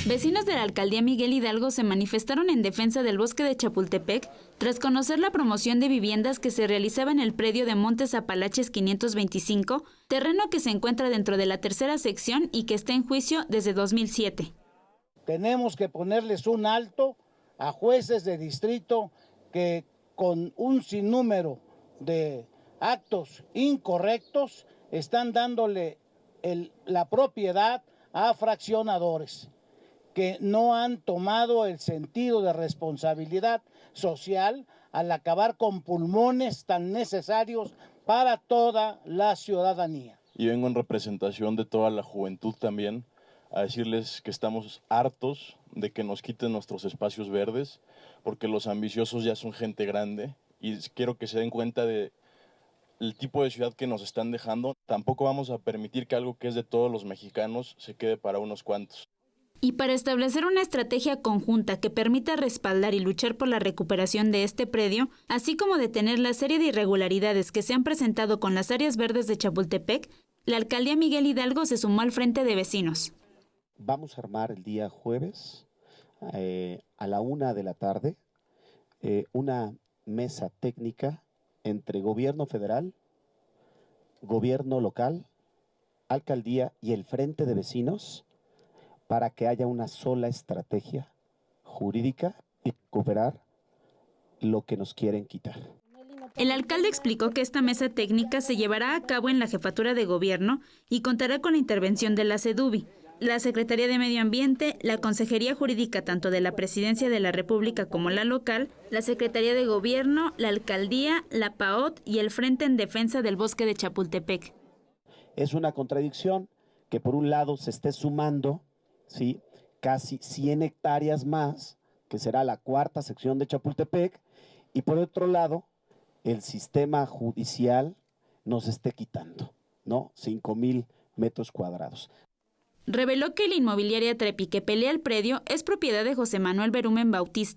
Vecinos de la alcaldía Miguel Hidalgo se manifestaron en defensa del bosque de Chapultepec tras conocer la promoción de viviendas que se realizaba en el predio de Montes Apalaches 525, terreno que se encuentra dentro de la tercera sección y que está en juicio desde 2007. Tenemos que ponerles un alto a jueces de distrito que con un sinnúmero de actos incorrectos están dándole la propiedad a fraccionadores que no han tomado el sentido de responsabilidad social al acabar con pulmones tan necesarios para toda la ciudadanía. Y vengo en representación de toda la juventud también a decirles que estamos hartos de que nos quiten nuestros espacios verdes, porque los ambiciosos ya son gente grande y quiero que se den cuenta de el tipo de ciudad que nos están dejando. Tampoco vamos a permitir que algo que es de todos los mexicanos se quede para unos cuantos. Y para establecer una estrategia conjunta que permita respaldar y luchar por la recuperación de este predio, así como detener la serie de irregularidades que se han presentado con las áreas verdes de Chapultepec, la alcaldía Miguel Hidalgo se sumó al frente de vecinos. Vamos a armar el día jueves a la 1:00 p.m. Una mesa técnica entre gobierno federal, gobierno local, alcaldía y el frente de vecinos, para que haya una sola estrategia jurídica y recuperar lo que nos quieren quitar. El alcalde explicó que esta mesa técnica se llevará a cabo en la jefatura de gobierno y contará con la intervención de la SEDUBI, la Secretaría de Medio Ambiente, la Consejería Jurídica tanto de la Presidencia de la República como la local, la Secretaría de Gobierno, la Alcaldía, la PAOT y el Frente en Defensa del Bosque de Chapultepec. Es una contradicción que por un lado se esté sumando, ¿sí?, casi 100 hectáreas más, que será la cuarta sección de Chapultepec, y por otro lado, el sistema judicial nos esté quitando, ¿no?, 5,000 metros cuadrados. Reveló que la inmobiliaria Trepi que pelea el predio es propiedad de José Manuel Berumen Bautista,